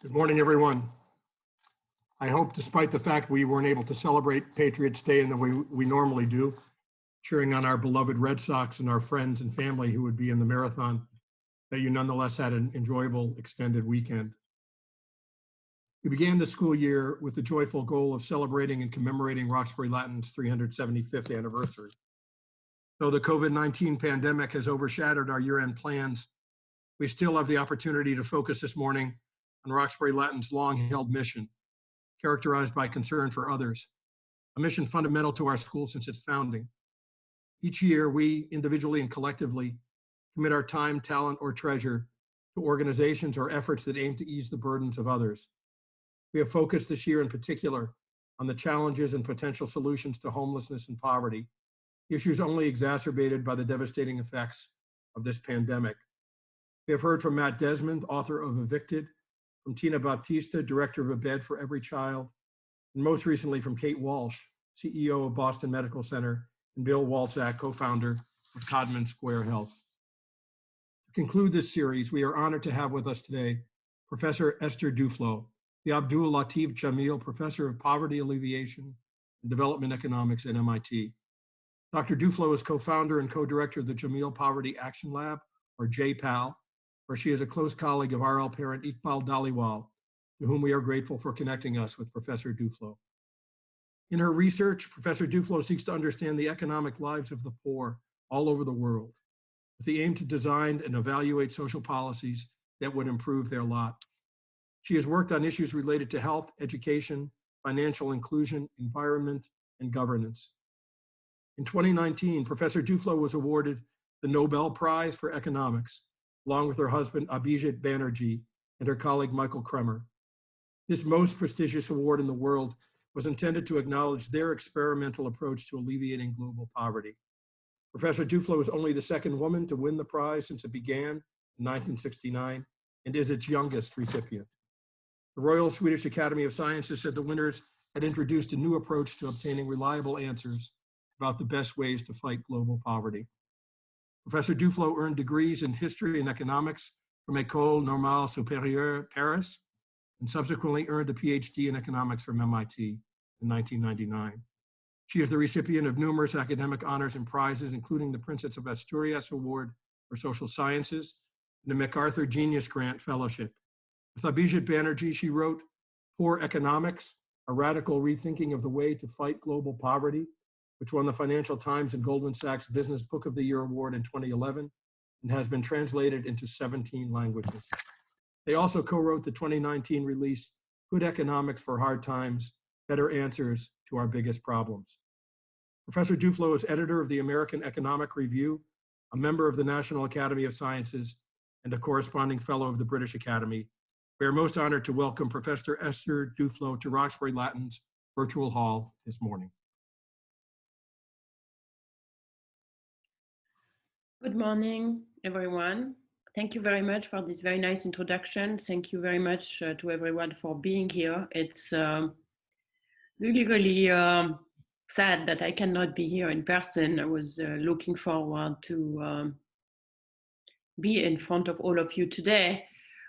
Good morning, everyone. I hope, despite the fact we weren't able to celebrate Patriots Day in the way we normally do, cheering on our beloved Red Sox and our friends and family who would be in the marathon, that you nonetheless had an enjoyable extended weekend. We began the school year with the joyful goal of celebrating and commemorating Roxbury Latin's 375th anniversary. Though the COVID-19 pandemic has overshadowed our year-end plans, we still have the opportunity to focus this morning on Roxbury Latin's long-held mission, characterized by concern for others, a mission fundamental to our school since its founding. Each year, we, individually and collectively, commit our time, talent, or treasure to organizations or efforts that aim to ease the burdens of others. We have focused this year in particular on the challenges and potential solutions to homelessness and poverty, issues only exacerbated by the devastating effects of this pandemic. We have heard from Matt Desmond, author of Evicted, from Tina Baptista, director of A Bed for Every Child, and most recently from Kate Walsh, CEO of Boston Medical Center, and Bill Walczak, co-founder of Codman Square Health. To conclude this series, we are honored to have with us today Professor Esther Duflo, the Abdul Latif Jameel Professor of Poverty Alleviation and Development Economics at MIT. Dr. Duflo is co-founder and co-director of the Jameel Poverty Action Lab, or JPAL, where she is a close colleague of RL parent Iqbal Dhaliwal, to whom we are grateful for connecting us with Professor Duflo. In her research, Professor Duflo seeks to understand the economic lives of the poor all over the world, with the aim to design and evaluate social policies that would improve their lot. She has worked on issues related to health, education, financial inclusion, environment, and governance. In 2019, Professor Duflo was awarded the Nobel Prize for Economics, along with her husband Abhijit Banerjee and her colleague Michael Kremer. This most prestigious award in the world was intended to acknowledge their experimental approach to alleviating global poverty. Professor Duflo is only the second woman to win the prize since it began in 1969 and is its youngest recipient. The Royal Swedish Academy of Sciences said the winners had introduced a new approach to obtaining reliable answers about the best ways to fight global poverty. Professor Duflo earned degrees in history and economics from École Normale Supérieure Paris, and subsequently earned a PhD in economics from MIT in 1999. She is the recipient of numerous academic honors and prizes, including the Princess of Asturias Award for Social Sciences and the MacArthur Genius Grant Fellowship. With Abhijit Banerjee, she wrote Poor Economics, a radical rethinking of the way to fight global poverty, which won the Financial Times and Goldman Sachs Business Book of the Year Award in 2011 and has been translated into 17 languages. They also co-wrote the 2019 release, Good Economics for Hard Times, Better Answers to Our Biggest Problems. Professor Duflo is editor of the American Economic Review, a member of the National Academy of Sciences, and a corresponding fellow of the British Academy. We are most honored to welcome Professor Esther Duflo to Roxbury Latin's virtual hall this morning. Good morning, everyone. Thank you very much for this very nice introduction. Thank you very much to everyone for being here. It's really sad that I cannot be here in person. I was looking forward to be in front of all of you today,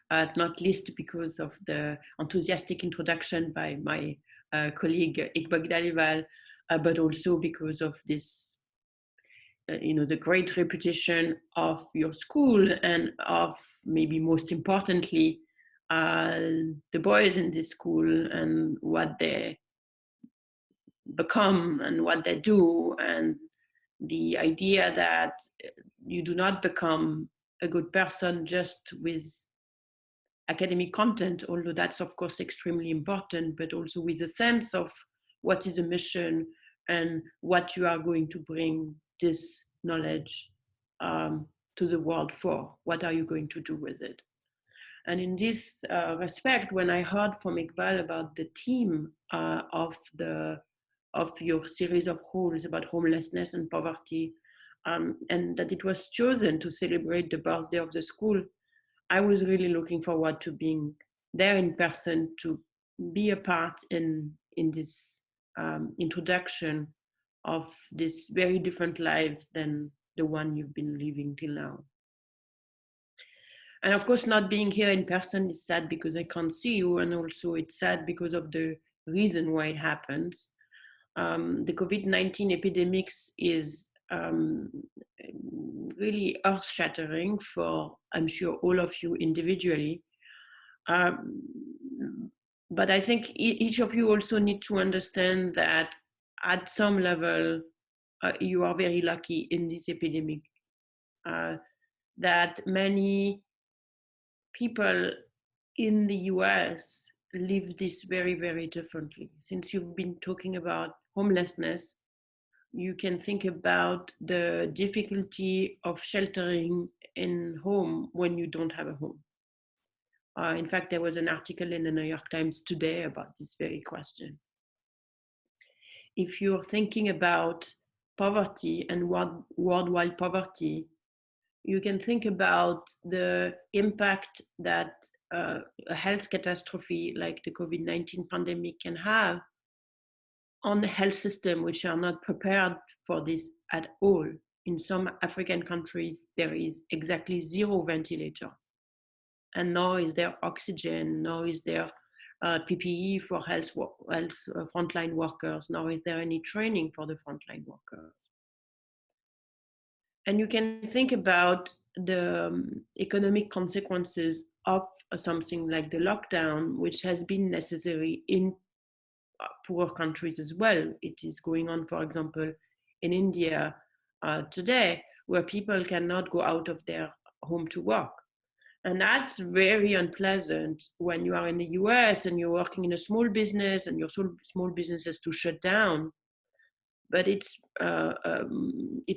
not least because of the enthusiastic introduction by my colleague Iqbal Dhaliwal, but also because of this the great reputation of your school and of, maybe most importantly, the boys in this school and what they become and what they do, and the idea that you do not become a good person just with academic content, although that's of course extremely important, but also with a sense of what is a mission and what you are going to bring this knowledge to the world for. What are you going to do with it? And in this respect, when I heard from Iqbal about the theme of your series of rules about homelessness and poverty, and that it was chosen to celebrate the birthday of the school, I was really looking forward to being there in person to be a part in this introduction of this very different life than the one you've been living till now. And of course, not being here in person is sad because I can't see you, and also it's sad because of the reason why it happens. The COVID-19 epidemics is really earth-shattering for, I'm sure, all of you individually. But I think each of you also need to understand that at some level, you are very lucky in this epidemic. That many people in the US live this very, very differently. Since you've been talking about homelessness, you can think about the difficulty of sheltering in home when you don't have a home. In fact, there was an article in the New York Times today about this very question. If you're thinking about poverty and worldwide poverty, you can think about the impact that a health catastrophe like the COVID-19 pandemic can have on the health system, which are not prepared for this at all. In some African countries, there is exactly 0 ventilator. And nor is there oxygen, nor is there PPE for health frontline workers, nor is there any training for the frontline workers. And you can think about the economic consequences of something like the lockdown, which has been necessary in poor countries as well. It is going on, for example, in India today, where people cannot go out of their home to work. And that's very unpleasant when you are in the US and you're working in a small business and your small business has to shut down. But it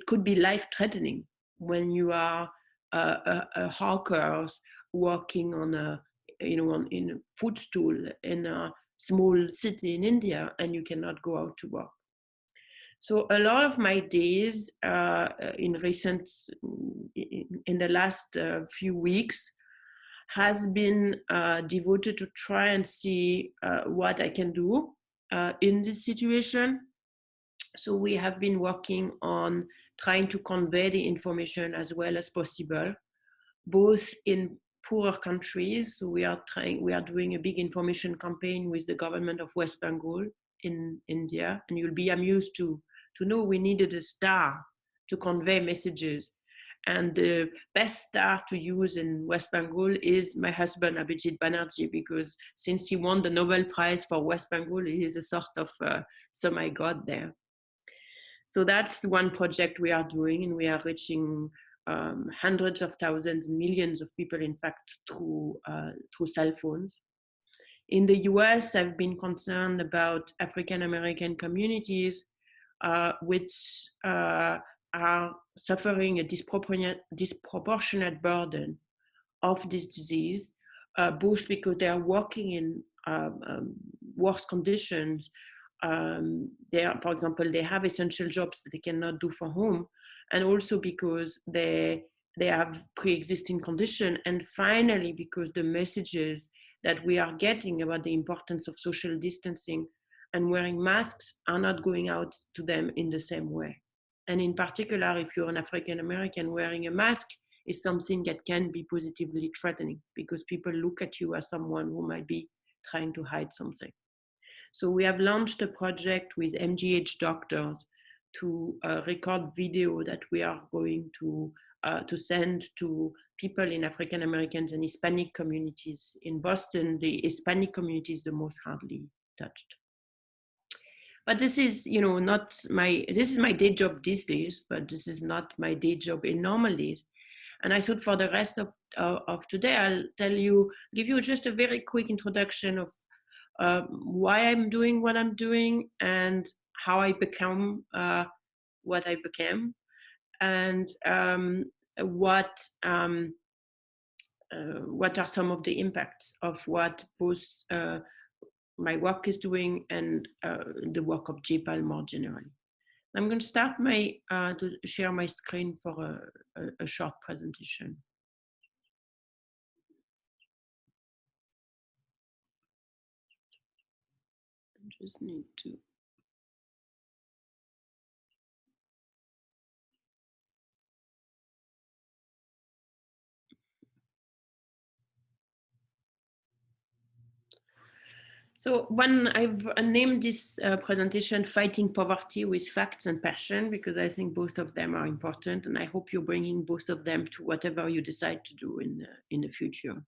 could be life-threatening when you are a hawker working on in a food stall in a small city in India and you cannot go out to work. So a lot of my days in the last few weeks has been devoted to try and see what I can do in this situation. So we have been working on trying to convey the information as well as possible, both in poorer countries. So we are doing a big information campaign with the government of West Bengal in India, and you'll be amused to know we needed a star to convey messages. And the best star to use in West Bengal is my husband, Abhijit Banerjee, because since he won the Nobel Prize for West Bengal, he is a sort of semi-god there. So that's one project we are doing, and we are reaching hundreds of thousands, millions of people, in fact, through cell phones. In the US, I've been concerned about African American communities, which are suffering a disproportionate burden of this disease, both because they are working in worse conditions. For example, they have essential jobs that they cannot do from home, and also because they have pre-existing condition, and finally because the messages that we are getting about the importance of social distancing and wearing masks are not going out to them in the same way. And in particular, if you're an African American, wearing a mask is something that can be positively threatening because people look at you as someone who might be trying to hide something. So we have launched a project with MGH doctors to record video that we are going to send to people in African Americans and Hispanic communities. In Boston, the Hispanic community is the most hardly touched. But this is, this is my day job these days, but this is not my day job in normal days. And I thought for the rest of today, I'll give you just a very quick introduction of why I'm doing what I'm doing and how I become what I became, and what are some of the impacts of what both my work is doing and the work of JPAL more generally. I'm going to start to share my screen for a short presentation. I just need to. So when I've named this presentation Fighting Poverty with Facts and Passion, because I think both of them are important, and I hope you're bringing both of them to whatever you decide to do in the future.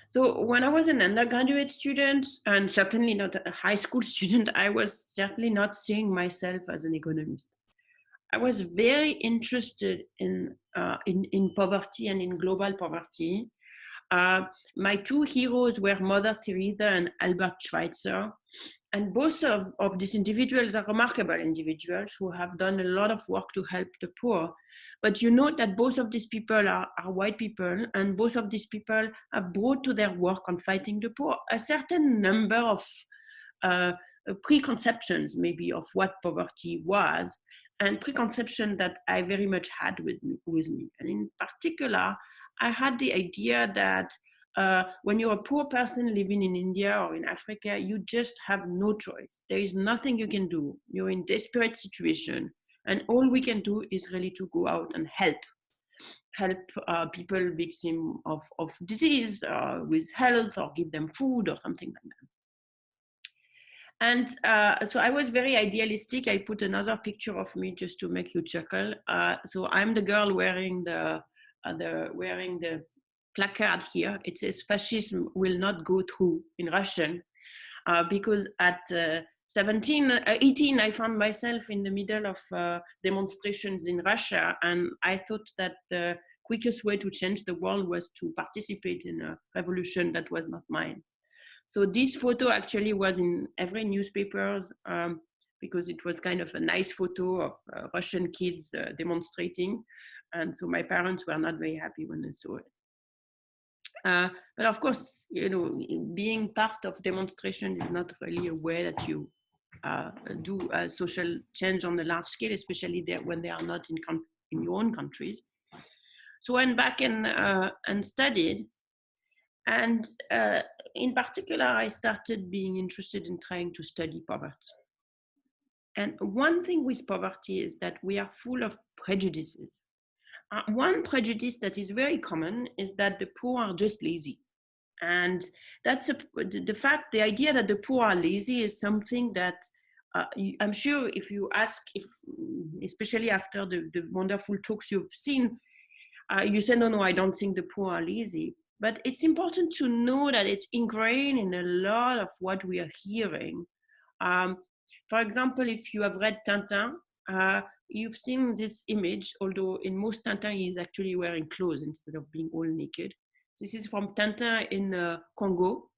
So when I was an undergraduate student, and certainly not a high school student, I was certainly not seeing myself as an economist. I was very interested in poverty and in global poverty. My two heroes were Mother Teresa and Albert Schweitzer. And both of these individuals are remarkable individuals who have done a lot of work to help the poor. But you know that both of these people are white people, and both of these people have brought to their work on fighting the poor a certain number of uh, preconceptions, maybe, of what poverty was, and preconception that I very much had with me. And in particular, I had the idea that when you're a poor person living in India or in Africa, you just have no choice. There is nothing you can do. You're in desperate situation. And all we can do is really to go out and help people victim of disease with health, or give them food or something like that. And so I was very idealistic. I put another picture of me just to make you chuckle. So I'm the girl wearing the placard here. It says "Fascism will not go through" in Russian, because at 18, I found myself in the middle of demonstrations in Russia, and I thought that the quickest way to change the world was to participate in a revolution that was not mine. So this photo actually was in every newspaper, because it was kind of a nice photo of Russian kids demonstrating. And so my parents were not very happy when they saw it. But of course, you know, being part of demonstration is not really a way that you do a social change on a large scale, especially when they are not in your own countries. So I went back and studied. And in particular, I started being interested in trying to study poverty. And one thing with poverty is that we are full of prejudices. One prejudice that is very common is that the poor are just lazy. And that's the idea that the poor are lazy is something that I'm sure if you ask, especially after the wonderful talks you've seen, you say, no, I don't think the poor are lazy. But it's important to know that it's ingrained in a lot of what we are hearing. For example, if you have read Tintin, you've seen this image, although in most Tintin he is actually wearing clothes instead of being all naked. This is from Tintin in Congo.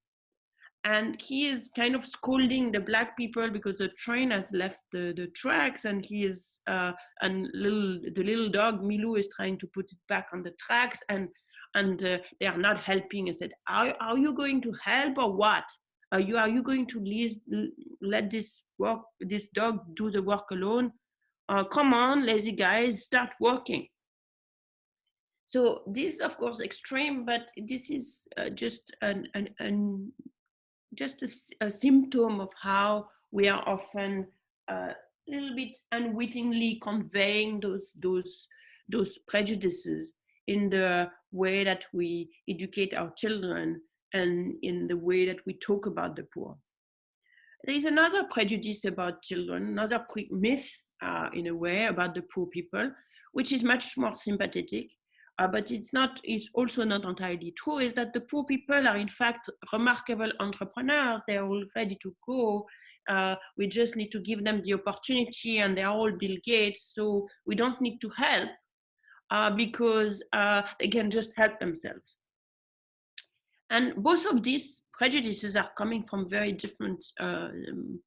And he is kind of scolding the black people because the train has left the tracks, and he is and the little dog Milou is trying to put it back on the tracks, and they are not helping. I said, are you going to help or what? Are you going to let this dog do the work alone? Come on, lazy guys, start working. So this is of course extreme, but this is just a symptom of how we are often a little bit unwittingly conveying those prejudices in the way that we educate our children and in the way that we talk about the poor. There is another prejudice about children, another myth in a way about the poor people, which is much more sympathetic. But it's also not entirely true, is that the poor people are in fact remarkable entrepreneurs. They're all ready to go. We just need to give them the opportunity, and they're all Bill Gates, so we don't need to help because they can just help themselves. And both of these prejudices are coming from very different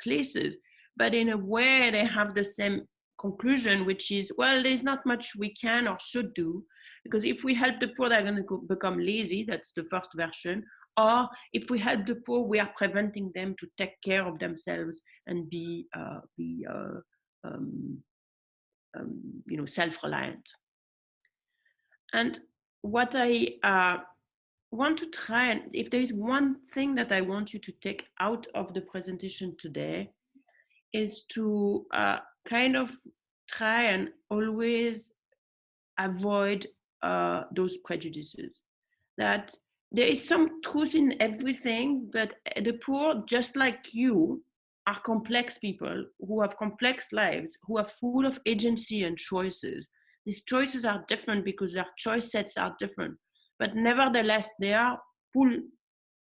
places, but in a way they have the same conclusion, which is, well, there's not much we can or should do, because if we help the poor, they're going to become lazy. That's the first version. Or if we help the poor, we are preventing them to take care of themselves and be self-reliant. And what I want to try, and if there is one thing that I want you to take out of the presentation today, is to kind of try and always avoid those prejudices. That there is some truth in everything, but the poor, just like you, are complex people who have complex lives, who are full of agency and choices. These choices are different because their choice sets are different, but nevertheless, they are full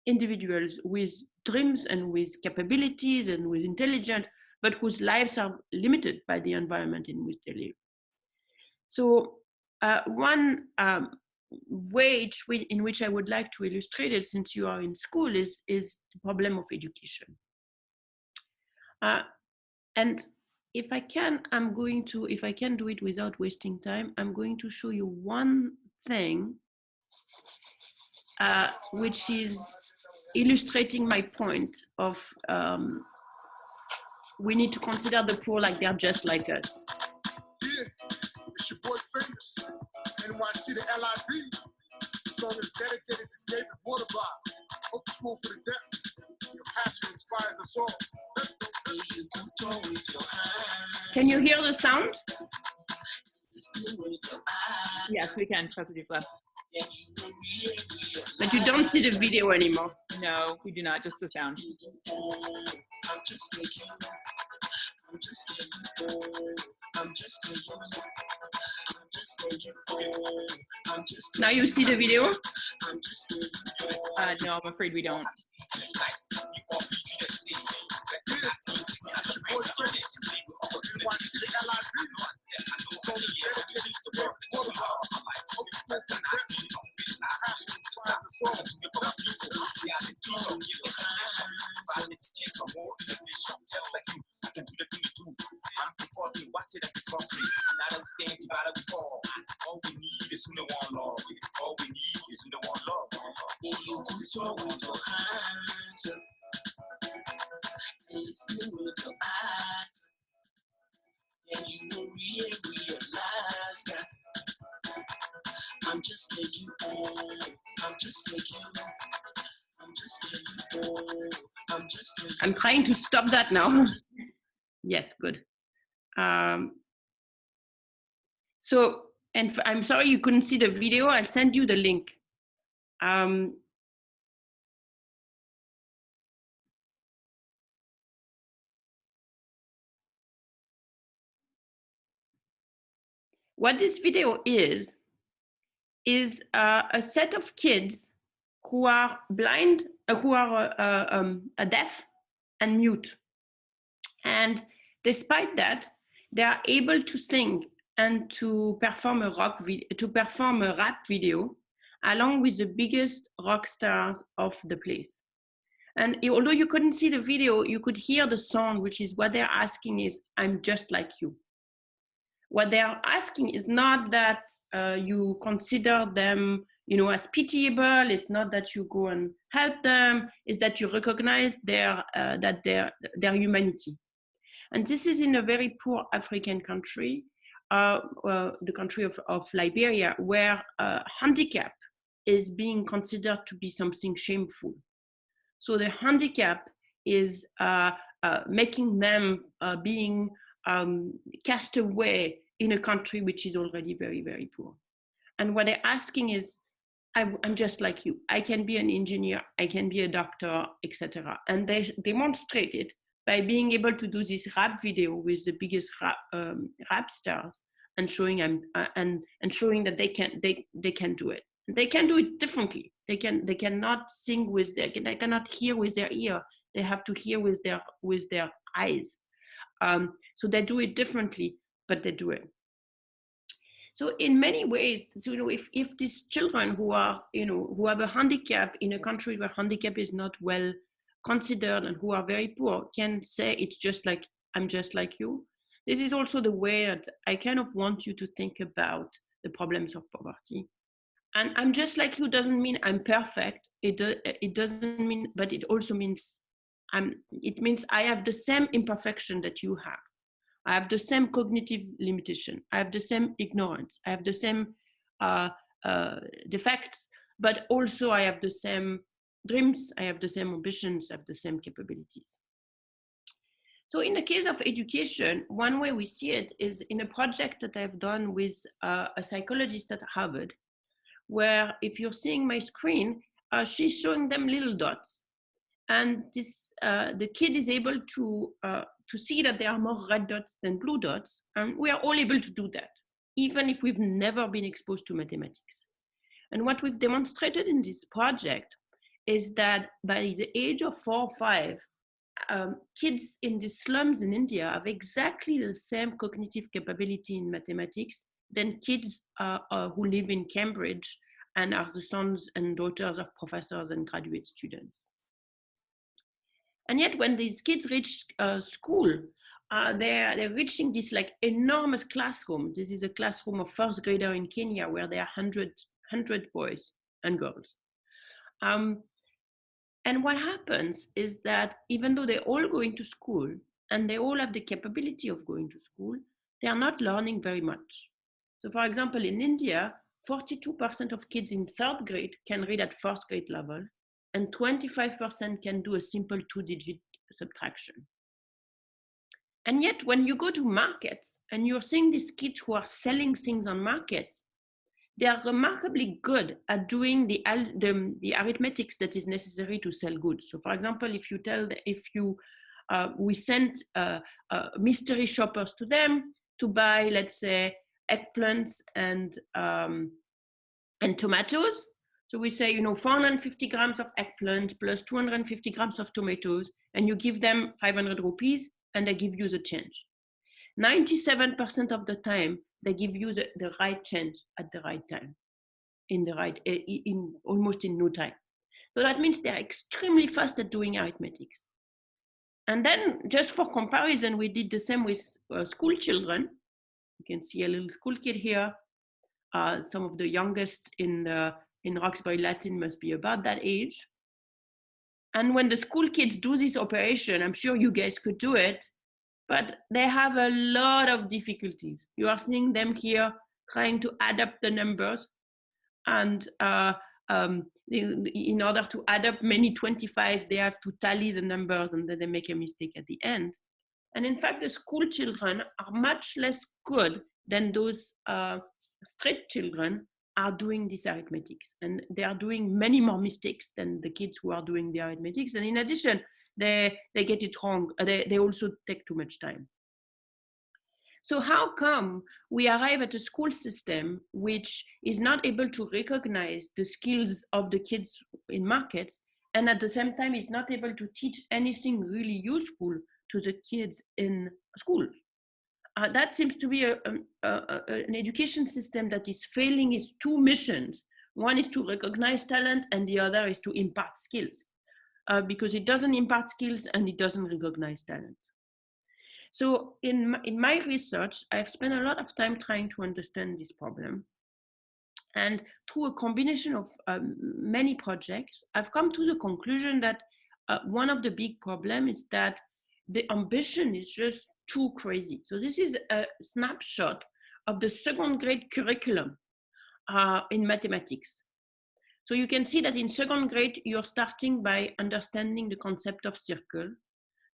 individuals with dreams and with capabilities and with intelligence, but whose lives are limited by the environment in which they live. So one way in which I would like to illustrate it, since you are in school, is the problem of education. And if I can, if I can do it without wasting time, I'm going to show you one thing which is illustrating my point of we need to consider the poor like they're just like us. Yeah, it's your boy Famous, NYC to LIB. The song is dedicated to David Waterby. Hope school for the deaf. Your passion inspires us all. Let's go. Can you hear the sound? Yes, we can, Professor Duflo. But you don't see the video anymore. No, we do not, just the sound. Now you see the video? No, I'm afraid we don't. All we need is who one love. All we need is who one love. You put your hands up and listen with your eyes, and you will realize that I'm just like you. I'm just like you. I'm just like you. I'm just like you. I'm trying to stop that now. Yes, good. So, and I'm sorry you couldn't see the video. I'll send you the link. What this video is a set of kids who are blind, who are deaf and mute. And despite that, they are able to sing and to perform a rap video along with the biggest rock stars of the place. And although you couldn't see the video, you could hear the song, which is what they're asking is, I'm just like you. What they are asking is not that you consider them, as pitiable. It's not that you go and help them. It's that you recognize their humanity. And this is in a very poor African country, the country of Liberia, where handicap is being considered to be something shameful. So the handicap is making them being cast away in a country which is already very, very poor. And what they're asking is, I'm just like you. I can be an engineer, I can be a doctor, etc. And they demonstrate it by being able to do this rap video with the biggest rap stars and showing and showing that they can do it. They can do it differently. They cannot sing with they cannot hear with their ear. They have to hear with their eyes. So they do it differently, but they do it. So in many ways, if these children who are, who have a handicap in a country where handicap is not well considered and who are very poor can say, it's just like, I'm just like you. This is also the way that I kind of want you to think about the problems of poverty. And I'm just like you doesn't mean I'm perfect. It doesn't mean, but it also means it means I have the same imperfection that you have. I have the same cognitive limitation. I have the same ignorance. I have the same defects, but also I have the same dreams. I have the same ambitions. I have the same capabilities. So in the case of education, one way we see it is in a project that I've done with a psychologist at Harvard, where if you're seeing my screen, she's showing them little dots. And this, the kid is able to see that there are more red dots than blue dots. And we are all able to do that, even if we've never been exposed to mathematics. And what we've demonstrated in this project is that by the age of 4 or 5, kids in the slums in India have exactly the same cognitive capability in mathematics than kids who live in Cambridge and are the sons and daughters of professors and graduate students. And yet when these kids reach school, they're reaching this like enormous classroom. This is a classroom of first grader in Kenya where there are 100 boys and girls. And what happens is that even though they're all going to school and they all have the capability of going to school, they are not learning very much. So for example, in India, 42% of kids in 3rd grade can read at 1st grade level, and 25% can do a simple 2-digit subtraction. And yet when you go to markets and you're seeing these kids who are selling things on markets, they are remarkably good at doing the arithmetics that is necessary to sell goods. So for example, we sent mystery shoppers to them to buy, let's say, eggplants and tomatoes. So we say, 450 grams of eggplant plus 250 grams of tomatoes, and you give them 500 rupees and they give you the change. 97% of the time, they give you the right change at the right time, almost in no time. So that means they're extremely fast at doing arithmetics. And then just for comparison, we did the same with school children. You can see a little school kid here. Some of the youngest in Roxbury Latin must be about that age. And when the school kids do this operation, I'm sure you guys could do it, but they have a lot of difficulties. You are seeing them here trying to add up the numbers, and in order to add up many 25, they have to tally the numbers, and then they make a mistake at the end. And in fact, the school children are much less good than those street children are doing this arithmetics, and they are doing many more mistakes than the kids who are doing the arithmetics. And in addition, they get it wrong. They also take too much time. So how come we arrive at a school system which is not able to recognize the skills of the kids in markets, and at the same time is not able to teach anything really useful to the kids in school? That seems to be an education system that is failing its 2 missions. One is to recognize talent, and the other is to impart skills. Because it doesn't impart skills and it doesn't recognize talent. So in my research, I've spent a lot of time trying to understand this problem. And through a combination of many projects, I've come to the conclusion that one of the big problems is that the ambition is just too crazy. So this is a snapshot of the 2nd grade curriculum in mathematics. So you can see that in 2nd grade, you're starting by understanding the concept of circle.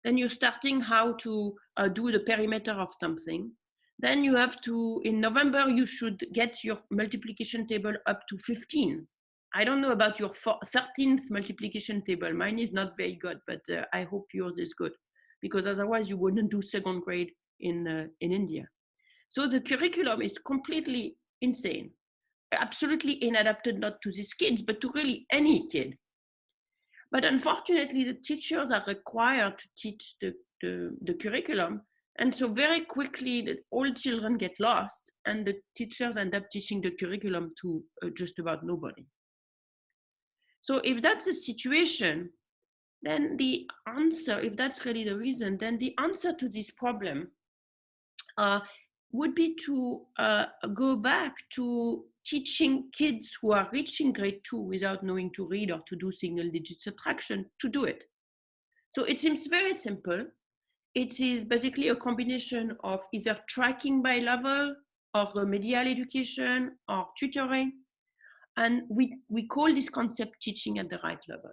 Then you're starting how to do the perimeter of something. Then you have to, in November, you should get your multiplication table up to 15. I don't know about your 13th multiplication table. Mine is not very good, but I hope yours is good, because otherwise you wouldn't do 2nd grade in India. So the curriculum is completely insane. Absolutely inadapted, not to these kids, but to really any kid. But unfortunately, the teachers are required to teach the curriculum. And so very quickly, all children get lost, and the teachers end up teaching the curriculum to just about nobody. So if that's the situation, then the answer, if that's really the reason, then the answer to this problem would be to go back to teaching kids who are reaching grade 2 without knowing to read or to do single-digit subtraction to do it. So it seems very simple. It is basically a combination of either tracking by level or remedial education or tutoring. And we call this concept teaching at the right level.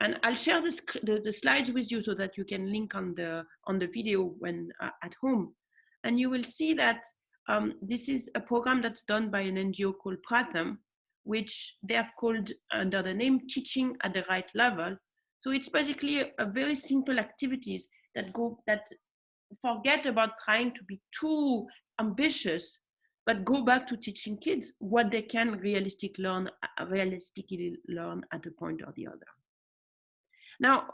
And I'll share the slides with you so that you can link on the video when at home. And you will see that this is a program that's done by an NGO called Pratham, which they have called under the name Teaching at the Right Level. So it's basically a very simple activities that forget about trying to be too ambitious, but go back to teaching kids what they can realistically learn at a point or the other. Now,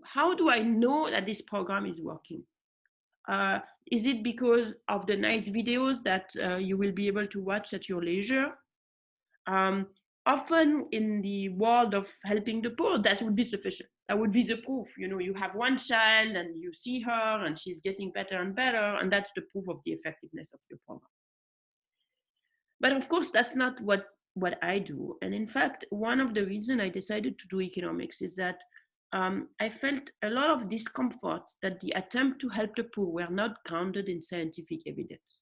how do I know that this program is working? Is it because of the nice videos that you will be able to watch at your leisure? Often in the world of helping the poor, that would be sufficient. That would be the proof. You know, you have one child and you see her and she's getting better and better, and that's the proof of the effectiveness of your program. But of course, that's not what I do. And in fact, one of the reasons I decided to do economics is that I felt a lot of discomfort that the attempt to help the poor were not grounded in scientific evidence.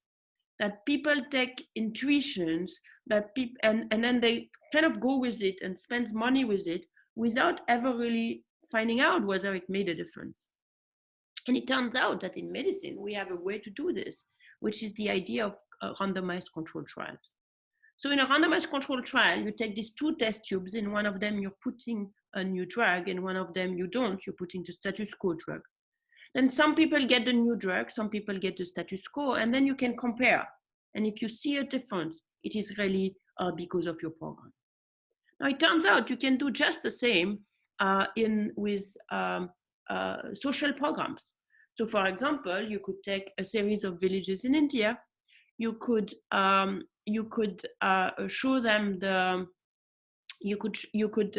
That people take intuitions, and then they kind of go with it and spend money with it without ever really finding out whether it made a difference. And it turns out that in medicine, we have a way to do this, which is the idea of randomized controlled trials. So in a randomized controlled trial, you take these two test tubes. In one of them, you're putting a new drug, and one of them you don't, you're putting the status quo drug. Then some people get the new drug, some people get the status quo, and then you can compare. And if you see a difference, it is really because of your program. Now, it turns out you can do just the same with social programs. So for example, you could take a series of villages in India. You could show them you could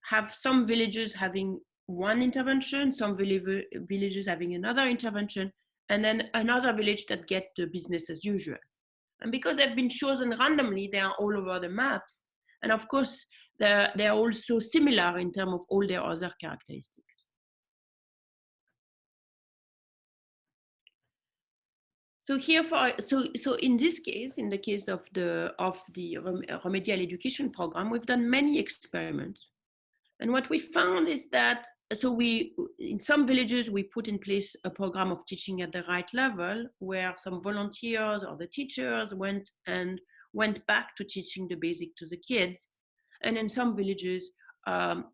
have some villages having one intervention, some villages having another intervention, and then another village that get the business as usual. And because they've been chosen randomly, they are all over the maps. And of course, they're also similar in terms of all their other characteristics. So here, so in this case, in the case of the remedial education program, we've done many experiments. And what we found is that, in some villages, we put in place a program of teaching at the right level, where some volunteers or the teachers went back to teaching the basic to the kids. And in some villages, the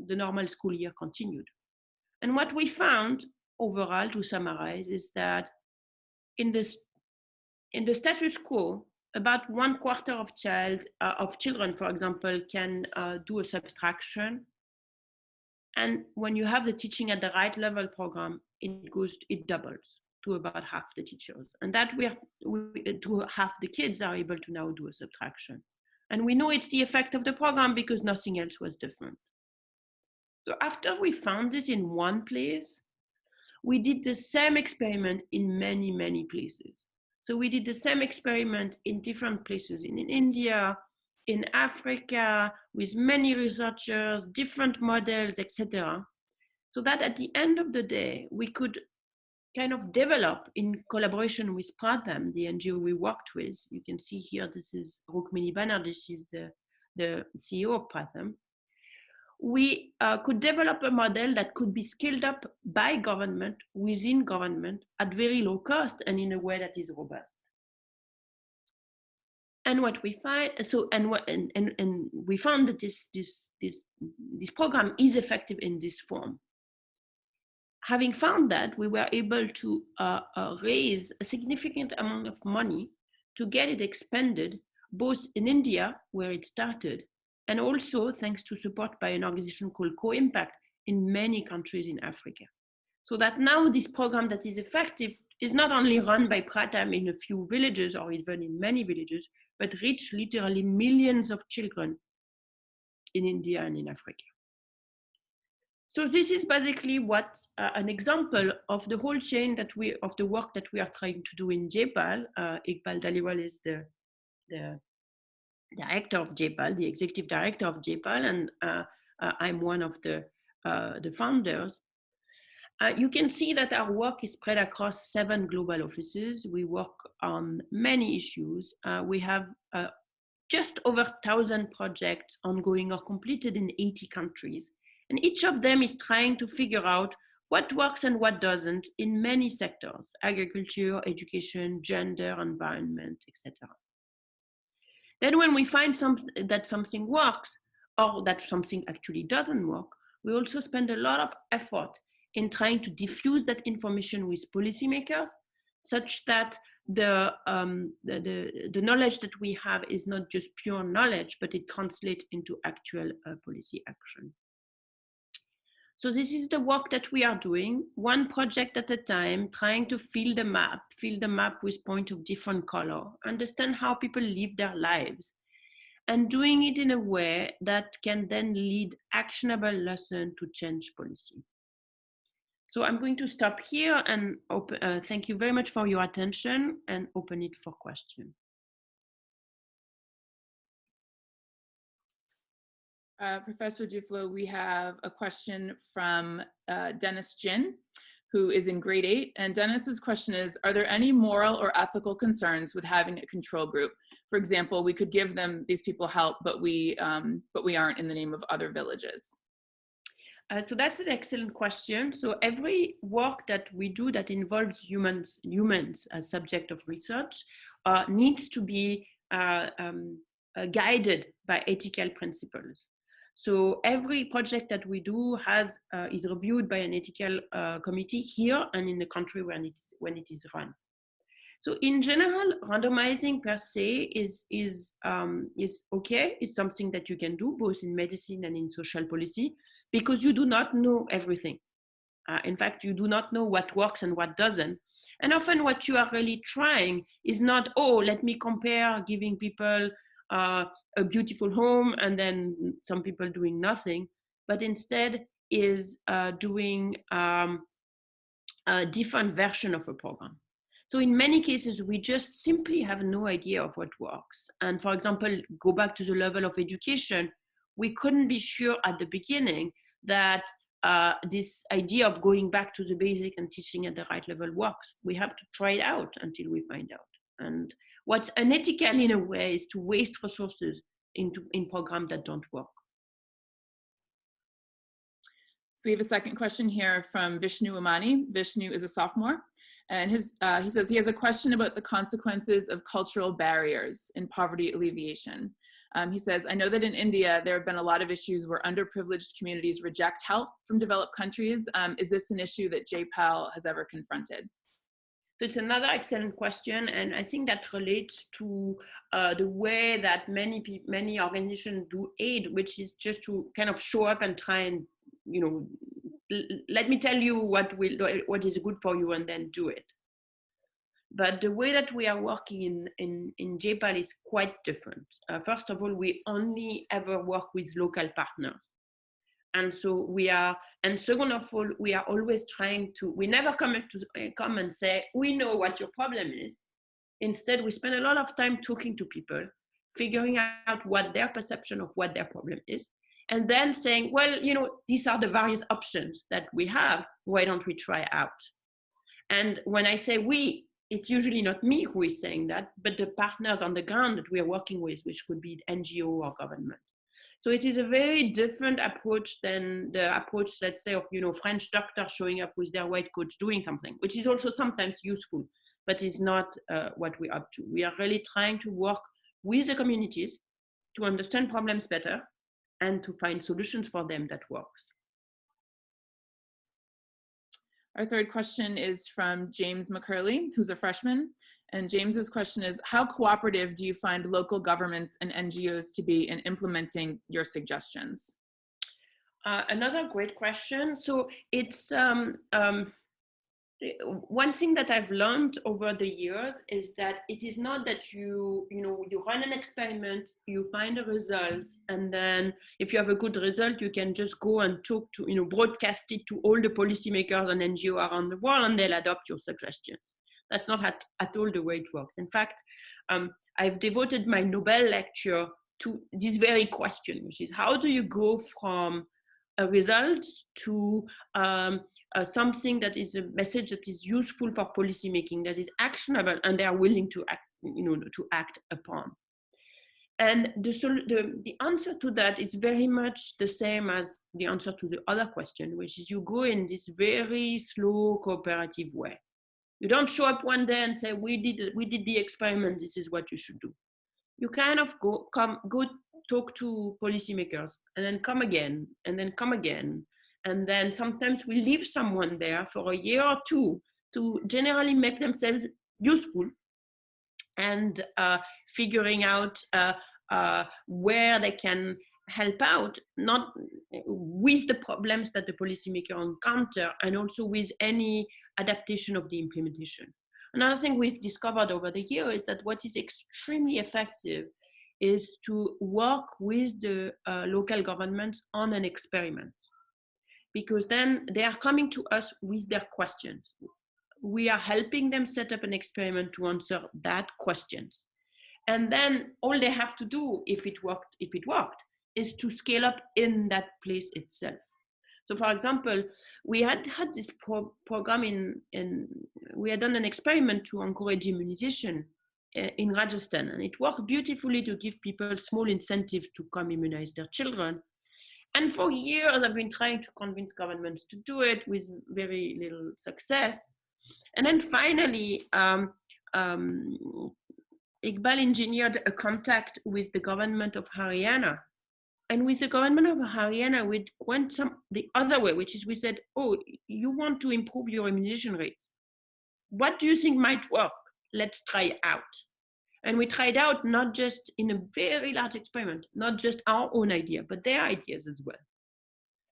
normal school year continued. And what we found overall, to summarize, is that in the status quo, about 1/4 of children, for example, can do a subtraction. And when you have the teaching at the right level program, it doubles to about half the teachers. And that to half the kids are able to now do a subtraction. And we know it's the effect of the program because nothing else was different. So after we found this in one place, we did the same experiment in many, many places. So we did the same experiment in different places in India, in Africa, with many researchers, different models, etc. So that at the end of the day, we could kind of develop in collaboration with Pratham, the NGO we worked with. You can see here, this is Rukmini Banerjee, she's the CEO of Pratham. We could develop a model that could be scaled up by government, within government, at very low cost and in a way that is robust. And what we find, we found that this program is effective in this form. Having found that, we were able to raise a significant amount of money to get it expanded, both in India, where it started, and also thanks to support by an organization called Co-Impact in many countries in Africa. So that now this program that is effective is not only run by Pratham in a few villages or even in many villages, but reach literally millions of children in India and in Africa. So this is basically what an example of the whole chain of the work that we are trying to do in JPAL. Iqbal Dhaliwal is the director of JPAL, the executive director of JPAL, and I'm one of the founders. You can see that our work is spread across 7 global offices. We work on many issues. We have just over 1,000 projects ongoing or completed in 80 countries. And each of them is trying to figure out what works and what doesn't in many sectors: agriculture, education, gender, environment, etc. Then when we find that something works or that something actually doesn't work, we also spend a lot of effort in trying to diffuse that information with policymakers, such that the knowledge that we have is not just pure knowledge, but it translates into actual policy action. So this is the work that we are doing, one project at a time, trying to fill the map with points of different color, understand how people live their lives, and doing it in a way that can then lead actionable lessons to change policy. So I'm going to stop here and thank you very much for your attention and open it for questions. Professor Duflo, we have a question from Dennis Jin, who is in grade 8. And Dennis's question is, are there any moral or ethical concerns with having a control group? For example, we could give these people help, but we aren't in the name of other villages. So that's an excellent question. So every work that we do that involves humans as subject of research needs to be guided by ethical principles. So every project that we do is reviewed by an ethical committee here and in the country when it is run. So in general, randomizing per se is okay. It's something that you can do both in medicine and in social policy, because you do not know everything. In fact, you do not know what works and what doesn't. And often what you are really trying is not, oh, let me compare giving people a beautiful home and then some people doing nothing, but instead is doing a different version of a program. So in many cases, we just simply have no idea of what works. And for example, go back to the level of education, we couldn't be sure at the beginning that this idea of going back to the basic and teaching at the right level works. We have to try it out until we find out. And what's unethical in a way is to waste resources in programs that don't work. So we have a second question here from Vishnu Amani. Vishnu is a sophomore, and he says he has a question about the consequences of cultural barriers in poverty alleviation. He says, I know that in India, there have been a lot of issues where underprivileged communities reject help from developed countries. Is this an issue that JPAL has ever confronted? So it's another excellent question, and I think that relates to the way that many organizations do aid, which is just to kind of show up and try and, you know, let me tell you what is good for you and then do it. But the way that we are working in JPAL is quite different. First of all, we only ever work with local partners. And so and second of all, we are always we never come and say, we know what your problem is. Instead, we spend a lot of time talking to people, figuring out what their perception of what their problem is, and then saying, well, you know, these are the various options that we have. Why don't we try out? And when I say we, it's usually not me who is saying that, but the partners on the ground that we are working with, which could be NGO or government. So it is a very different approach than the approach, let's say, of, you know, French doctors showing up with their white coats doing something, which is also sometimes useful, but is not what we're up to. We are really trying to work with the communities to understand problems better and to find solutions for them that works. Our third question is from James McCurley, who's a freshman. And James's question is, how cooperative do you find local governments and NGOs to be in implementing your suggestions? Another great question. So it's one thing that I've learned over the years is that it is not that you run an experiment, you find a result, and then if you have a good result, you can just go and talk to, broadcast it to all the policymakers and NGOs around the world, and they'll adopt your suggestions. That's not at all the way it works. In fact, I've devoted my Nobel lecture to this very question, which is how do you go from a result to something that is a message that is useful for policymaking, that is actionable, and they are willing to act, to act upon. And the answer to that is very much the same as the answer to the other question, which is you go in this very slow cooperative way. You don't show up one day and say, we did the experiment, this is what you should do. you kind of go talk to policymakers and then come again and then come again. And then sometimes we leave someone there for a year or two to generally make themselves useful and figuring out where they can help out, not with the problems that the policymaker encounter, and also with any adaptation of the implementation. Another thing we've discovered over the year is that what is extremely effective is to work with the local governments on an experiment, because then they are coming to us with their questions. We are helping them set up an experiment to answer that questions. And then all they have to do, if it worked, is to scale up in that place itself. So for example, we had this program we had done an experiment to encourage immunization in Rajasthan, and it worked beautifully to give people small incentives to come immunize their children. And for years, I've been trying to convince governments to do it with very little success. And then finally, Iqbal engineered a contact with the government of Haryana. And with the government of Haryana, we went the other way, which is we said, oh, you want to improve your immunization rates. What do you think might work? Let's try out. And we tried out not just in a very large experiment, not just our own idea, but their ideas as well.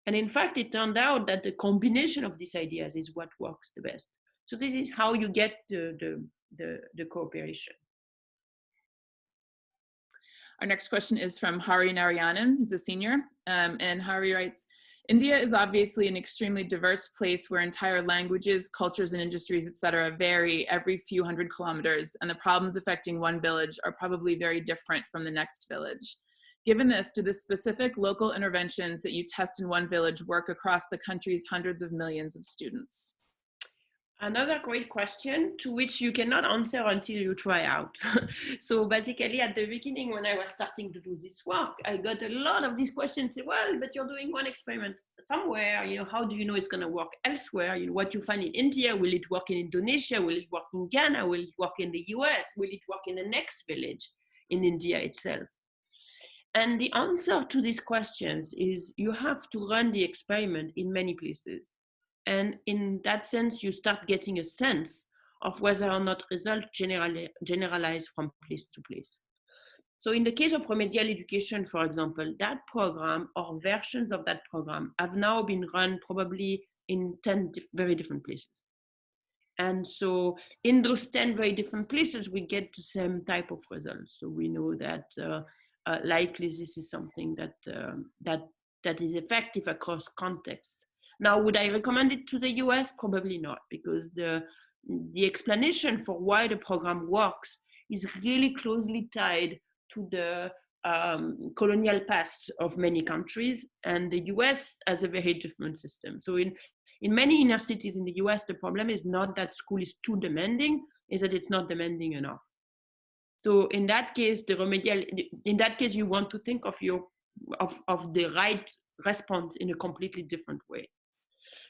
And in fact, it turned out that the combination of these ideas is what works the best. So this is how you get the cooperation. Our next question is from Hari Narayanan, who's a senior. And Hari writes, India is obviously an extremely diverse place where entire languages, cultures, and industries, etc., vary every few hundred kilometers, and the problems affecting one village are probably very different from the next village. Given this, do the specific local interventions that you test in one village work across the country's hundreds of millions of students? Another great question to which you cannot answer until you try out. So basically at the beginning, when I was starting to do this work, I got a lot of these questions. Well, but you're doing one experiment somewhere, how do you know it's going to work elsewhere? What you find in India, will it work in Indonesia? Will it work in Ghana? Will it work in the US? Will it work in the next village in India itself? And the answer to these questions is you have to run the experiment in many places. And in that sense, you start getting a sense of whether or not results generalize from place to place. So in the case of remedial education, for example, that program or versions of that program have now been run probably in 10 very different places. And so in those 10 very different places, we get the same type of results. So we know that likely this is something that is effective across contexts. Now, would I recommend it to the US? Probably not, because the explanation for why the program works is really closely tied to the colonial past of many countries, and the US has a very different system. So in many inner cities in the US, the problem is not that school is too demanding, is that it's not demanding enough. So in that case, you want to think of the right response in a completely different way.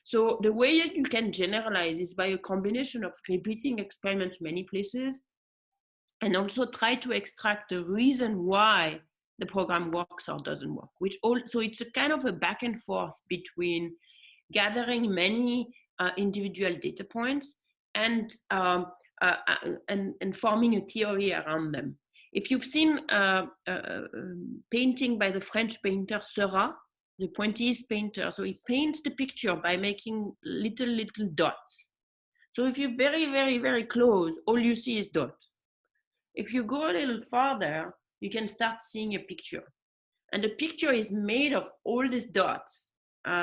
So the way that you can generalize is by a combination of repeating experiments many places, and also try to extract the reason why the program works or doesn't work, so it's a kind of a back and forth between gathering many individual data points and forming a theory around them. If you've seen a painting by the French painter Seurat, the pointillist painter, so he paints the picture by making little dots. So if you're very, very, very close, all you see is dots. If you go a little farther, you can start seeing a picture. And the picture is made of all these dots.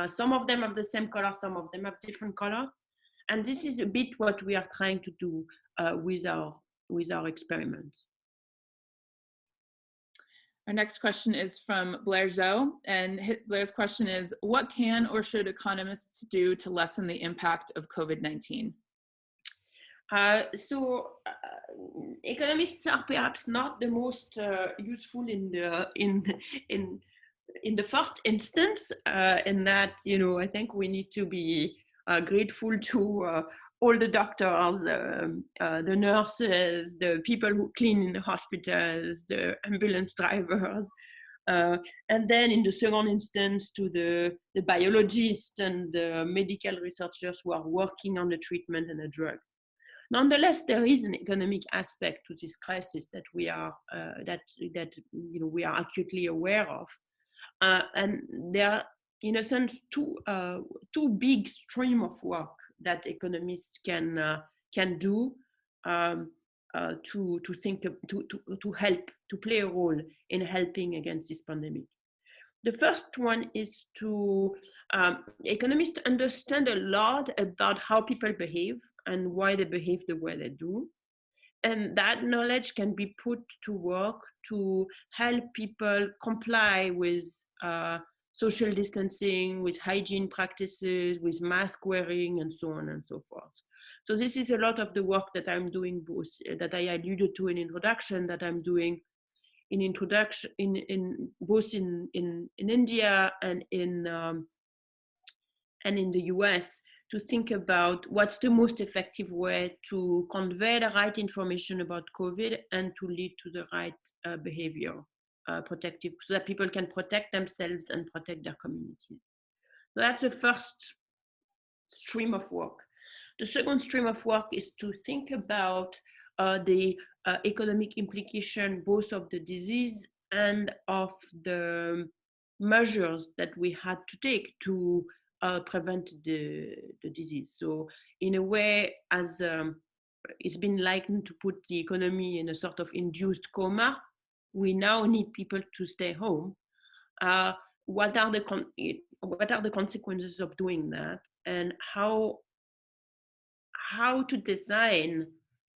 Some of them have the same color, some of them have different colors. And this is a bit what we are trying to do with our experiments. Our next question is from Blair Zhou, and Blair's question is, what can or should economists do to lessen the impact of COVID-19? Economists are perhaps not the most useful in the first instance, in that I think we need to be grateful to all the doctors, the nurses, the people who clean in the hospitals, the ambulance drivers, and then in the second instance to the biologists and the medical researchers who are working on the treatment and the drug. Nonetheless, there is an economic aspect to this crisis that we are we are acutely aware of, and there are, in a sense, two big streams of work that economists can do to think to help, to play a role in helping against this pandemic. The first one is to economists understand a lot about how people behave and why they behave the way they do. And that knowledge can be put to work to help people comply with social distancing, with hygiene practices, with mask wearing, and so on and so forth. So this is a lot of the work that I'm doing, both that I alluded to in introduction, that I'm doing both in India and in the US, to think about what's the most effective way to convey the right information about COVID and to lead to the right behavior, protective, so that people can protect themselves and protect their communities. So that's the first stream of work. The second stream of work is to think about the economic implication both of the disease and of the measures that we had to take to prevent the disease. So in a way, as it's been likened to put the economy in a sort of induced coma, we now need people to stay home. What are the consequences of doing that, and how to design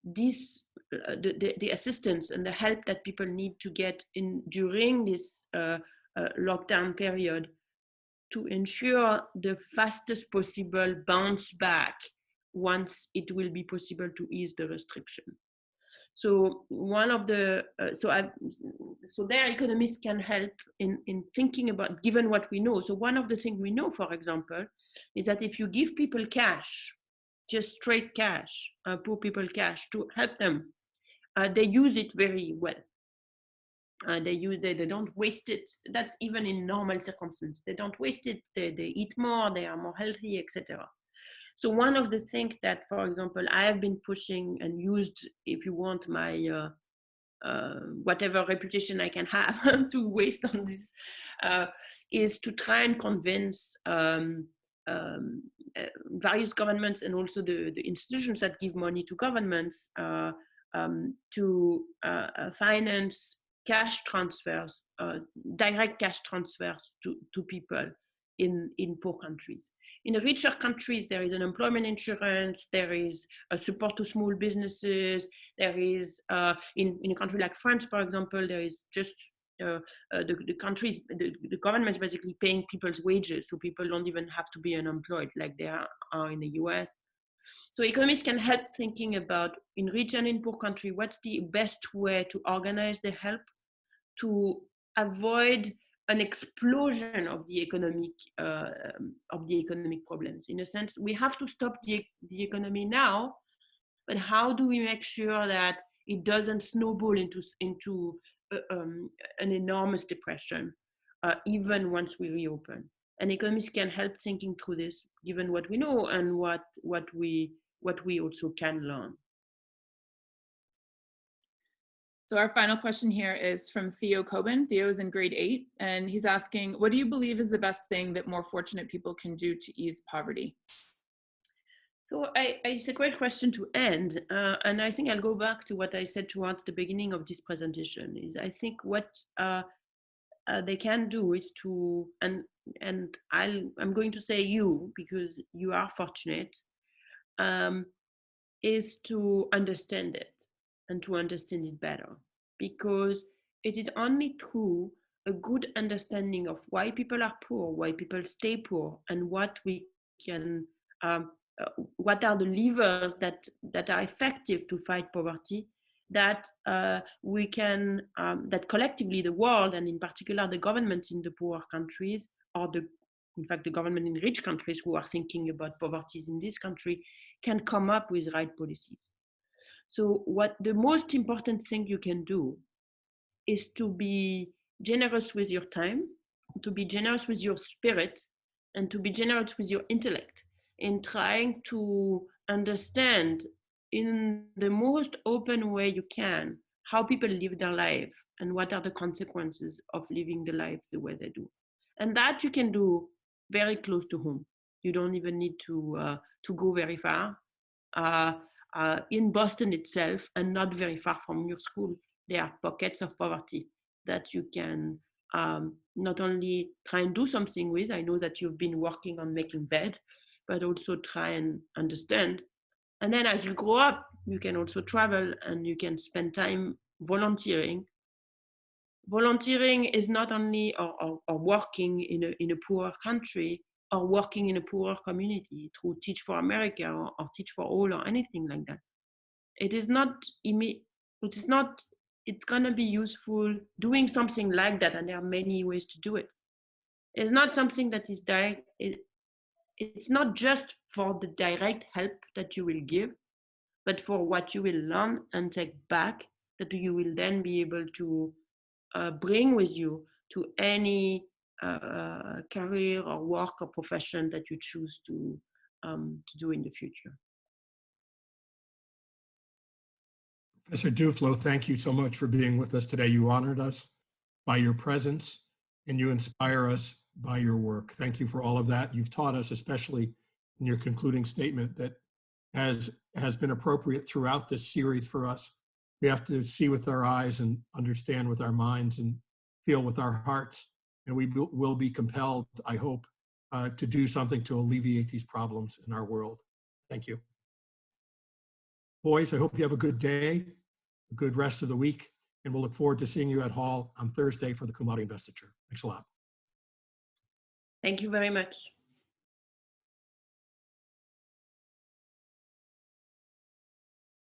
this the assistance and the help that people need to get in during this lockdown period to ensure the fastest possible bounce back once it will be possible to ease the restriction. So one of the so there economists can help in thinking about, given what we know. So one of the things we know, for example, is that if you give people cash, just straight cash, poor people cash to help them, they use it very well. They don't waste it. That's even in normal circumstances. They don't waste it. They eat more. They are more healthy, etc. So one of the things that, for example, I have been pushing and used, if you want, my whatever reputation I can have to waste on this, is to try and convince various governments and also the institutions that give money to governments to finance cash transfers, direct cash transfers to people in poor countries. In the richer countries, there is an employment insurance, there is a support to small businesses, there is, in a country like France, for example, there is just the government is basically paying people's wages, so people don't even have to be unemployed like they are in the US. So economists can help thinking about, in rich and in poor country, what's the best way to organize the help to avoid an explosion of the economic problems. In a sense, we have to stop the economy now, but how do we make sure that it doesn't snowball into an enormous depression, even once we reopen? And economists can help thinking through this, given what we know and what we also can learn. So our final question here is from Theo Coben. Theo is in grade 8, and he's asking, what do you believe is the best thing that more fortunate people can do to ease poverty? So it's a great question to end. And I think I'll go back to what I said towards the beginning of this presentation. Is I think what they can do is to, and I'm going to say you, because you are fortunate, is to understand it and to understand it better. Because it is only through a good understanding of why people are poor, why people stay poor, and what we can, what are the levers that are effective to fight poverty, that we can, that collectively the world, and in particular the governments in the poor countries, or in fact the government in rich countries who are thinking about poverty in this country, can come up with right policies. So what the most important thing you can do is to be generous with your time, to be generous with your spirit, and to be generous with your intellect in trying to understand in the most open way you can how people live their life and what are the consequences of living the life the way they do. And that you can do very close to home. You don't even need to go very far. In Boston itself, and not very far from your school, there are pockets of poverty that you can not only try and do something with. I know that you've been working on making beds, but also try and understand. And then as you grow up, you can also travel and you can spend time volunteering. Volunteering is not only or working in a poor country or working in a poor community through Teach for America or Teach for All or anything like that. It is not, it's gonna be useful doing something like that, and there are many ways to do it. It's not something that is direct, it's not just for the direct help that you will give, but for what you will learn and take back that you will then be able to bring with you to any career or work or profession that you choose to do in the future. Professor Duflo, thank you so much for being with us today. You honored us by your presence and you inspire us by your work. Thank you for all of that. You've taught us, especially in your concluding statement, that as has been appropriate throughout this series for us, we have to see with our eyes and understand with our minds and feel with our hearts. And we will be compelled, I hope, to do something to alleviate these problems in our world. Thank you. Boys, I hope you have a good day, a good rest of the week, and we'll look forward to seeing you at Hall on Thursday for the cum laude investiture. Thanks a lot. Thank you very much.